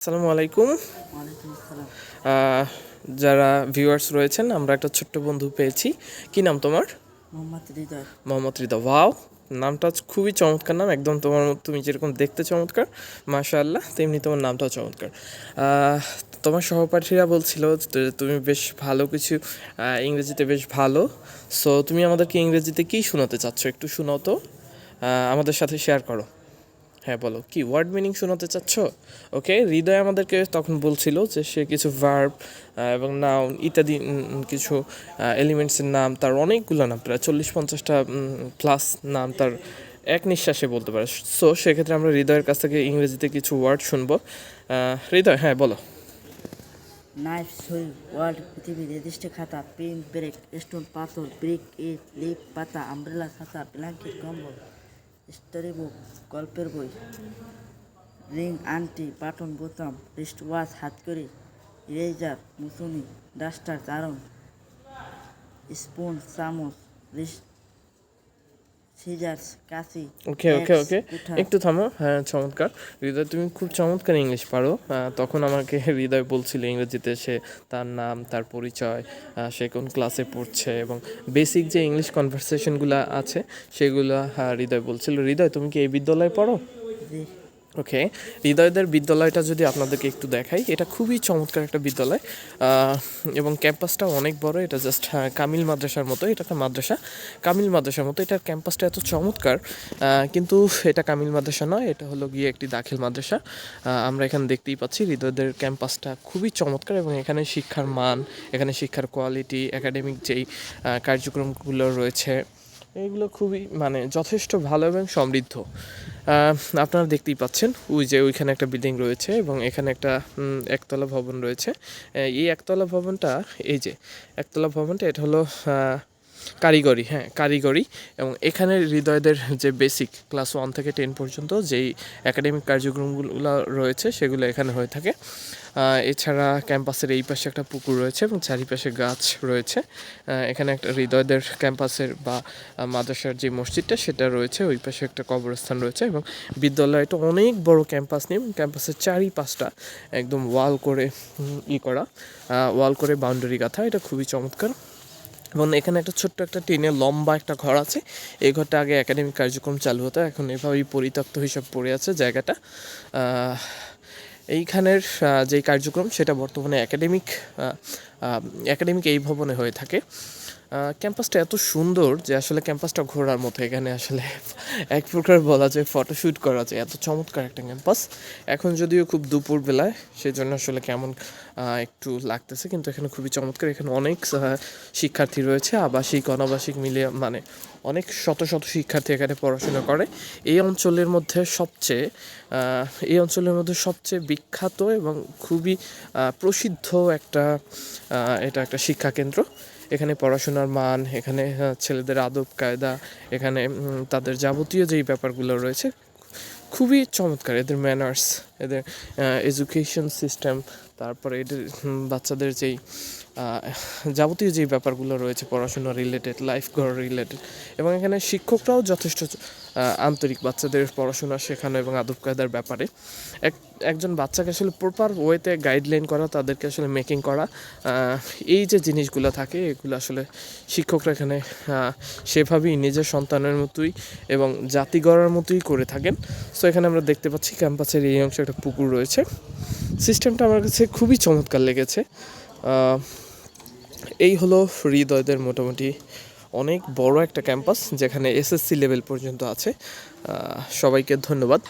আসসালামু আলাইকুম। ওয়ালাইকুম আসসালাম। আহ, যারা ভিউয়ার্স রয়েছেন, আমরা একটা ছোট্ট বন্ধু পেয়েছি। কি নাম তোমার? মোহাম্মদ হৃদয়। মোহাম্মদ রিদা। ওয়াও, নামটা খুবই চমৎকার নাম, একদম তোমার তুমি যেরকম দেখতে চমৎকার, মাশাআল্লাহ, তেমনি তোমার নামটাও চমৎকার। আহ, তোমার সহপাঠীরা বলছিল যে তুমি বেশ ভালো কিছু ইংরেজিতে বেশ ভালো। সো তুমি আমাদেরকে ইংরেজিতে কী শোনাতে চাচ্ছ, একটু শোনাও তো, আমাদের সাথে শেয়ার করো। হ্যাঁ বলো, কি ওয়ার্ড মিনিং শোনাতে চাচ্ছ? ওকে, হৃদয় আমাদেরকে তখন বলছিল যে সে কিছু ভার্ব এবং নাউন ইত্যাদি কিছু এলিমেন্টসের নাম, তার অনেকগুলো নাম, প্রায় 40-50টা প্লাস নাম তার এক নিঃশ্বাসে বলতে পারে। সো সেক্ষেত্রে আমরা হৃদয়ের কাছ থেকে ইংরেজিতে কিছু ওয়ার্ড শুনবো। হৃদয়, হ্যাঁ বলো। নাইফ, সুই, ওয়ার্ল্ড, পৃথিবী, নির্দিষ্ট খাতা, পেন, ব্রেক, স্টোন, পাথর, ব্রিক, ইট, লিপ, পাতা, আমব্রেলা, ছাতা, ব্ল্যাঙ্কেট, কম্বল, স্টোরি বুক, গল্পের বই, রিং, আংটি, বাটন, বোতাম, রিস্ট ওয়াচ, হাতকড়ি, ইরেজার, মুসুনি, ডাস্টার, চারণ, স্পুন, চামচ, রিস্ট, সিজার্স, কাঁচি, ওকে ওকে অ্যাক্স, ওকে, কুঠার। একটু থামো। হ্যাঁ, চমৎকার। হৃদয়, তুমি খুব চমৎকার ইংলিশ পারো। তখন আমাকে হৃদয় বলছিল ইংরেজিতে সে তার নাম, তার পরিচয়, সে কোন ক্লাসে পড়ছে এবং বেসিক যে ইংলিশ কনভারসেশনগুলো আছে সেগুলো হৃদয় বলছিল। হৃদয়, তুমি কি এই বিদ্যালয়ে পড়ো? জি। ওকে, হৃদয়দের বিদ্যালয়টা যদি আপনাদেরকে একটু দেখাই, এটা খুবই চমৎকার একটা বিদ্যালয় এবং ক্যাম্পাসটা অনেক বড়। এটা জাস্ট কামিল মাদ্রাসার মতো, এটা একটা মাদ্রাসা, কামিল মাদ্রাসার মতো। এটার ক্যাম্পাসটা এত চমৎকার, কিন্তু এটা কামিল মাদ্রাসা নয়, এটা হলো গিয়ে একটি দাখিল মাদ্রাসা। আমরা এখানে দেখতেই পাচ্ছি হৃদয়দের ক্যাম্পাসটা খুবই চমৎকার এবং এখানে শিক্ষার মান, এখানে শিক্ষার কোয়ালিটি, একাডেমিক যেই কার্যক্রমগুলো রয়েছে এগুলো খুবই মানে যথেষ্ট ভালো এবং সমৃদ্ধ। আপনারা দেখতেই পাচ্ছেন ওই যে ওইখানে একটা বিল্ডিং রয়েছে এবং এখানে একটা একতলা ভবন রয়েছে। এই একতলা ভবনটা, এই যে একতলা ভবনটা, এটা হলো কারিগরি, হ্যাঁ কারিগরি। এবং এখানে হৃদয়দের যে বেসিক ক্লাস 1 থেকে 10 পর্যন্ত যেই একাডেমিক কার্যক্রমগুলো রয়েছে সেগুলো এখানে হয়ে থাকে। এছাড়া ক্যাম্পাসের এই পাশে একটা পুকুর রয়েছে এবং চারিপাশে গাছ রয়েছে। এখানে একটা হৃদয়দের ক্যাম্পাসের বা মাদ্রাসার যে মসজিদটা সেটা রয়েছে, ওই পাশে একটা কবরস্থান রয়েছে এবং বিদ্যালয়টা অনেক বড় ক্যাম্পাস নিয়ে, ক্যাম্পাসের চারিপাশটা একদম ওয়াল করে করা, ওয়াল করে বাউন্ডারি গাঁথা। এটা খুবই চমৎকার। এবং এখানে একটা ছোট্ট একটা টিনের লম্বা একটা ঘর আছে। এই ঘরটা আগে একাডেমিক কার্যক্রম চালু হতো, এখন এভাবেই পরিত্যক্ত হিসাব পড়ে আছে জায়গাটা। এইখানের যেই কার্যক্রম সেটা বর্তমানে একাডেমিক এই ভবনে হয়ে থাকে। ক্যাম্পাসটা এত সুন্দর যে আসলে ক্যাম্পাসটা ঘোরার মতো। এখানে আসলে এক প্রকার বলা যায় ফটোশ্যুট করা যায়, এত চমৎকার একটা ক্যাম্পাস। এখন যদিও খুব দুপুর বেলায়, সেজন্য আসলে কেমন একটু লাগতেছে, কিন্তু এখানে খুবই চমৎকার। এখানে অনেক শিক্ষার্থী রয়েছে, আবাসিক অনাবাসিক মিলিয়ে মানে অনেক শত শত শিক্ষার্থী এখানে পড়াশোনা করে। এই অঞ্চলের মধ্যে সবচেয়ে বিখ্যাত এবং খুবই প্রসিদ্ধ এটা একটা শিক্ষাকেন্দ্র। এখানে পড়াশোনার মান, এখানে ছেলেদের আদব কায়দা, এখানে তাদের যাবতীয় যেই ব্যাপারগুলো রয়েছে খুবই চমৎকার। এদের ম্যানার্স, এদের এডুকেশন সিস্টেম, তারপরে এদের বাচ্চাদের যেই যাবতীয় যেই ব্যাপারগুলো রয়েছে পড়াশোনা রিলেটেড, লাইফ গড় রিলেটেড, এবং এখানে শিক্ষকরাও যথেষ্ট আন্তরিক বাচ্চাদের পড়াশোনা শেখানো এবং আদব কায়দার ব্যাপারে। একজন বাচ্চাকে আসলে প্রপার ওয়েতে গাইডলাইন করা, তাদেরকে আসলে মেকিং করা, এই যে জিনিসগুলো থাকে এগুলো আসলে শিক্ষকরা এখানে সেভাবেই নিজের সন্তানের মতোই এবং জাতি গড়ার মতোই করে থাকেন। সো এখানে আমরা দেখতে পাচ্ছি ক্যাম্পাসের এই অংশে একটা পুকুর রয়েছে। সিস্টেমটা আমার কাছে খুবই চমৎকার লেগেছে। এই হলো হৃদয়দের মোটামুটি অনেক বড় একটা ক্যাম্পাস, যেখানে এসএসসি লেভেল পর্যন্ত আছে। সবাইকে ধন্যবাদ।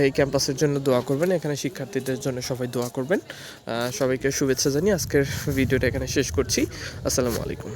এই ক্যাম্পাসের জন্য দোয়া করবেন, এখানে শিক্ষার্থীদের জন্য সবাই দোয়া করবেন। সবাইকে শুভেচ্ছা জানিয়ে আজকের ভিডিওটা এখানে শেষ করছি। আসসালামু আলাইকুম।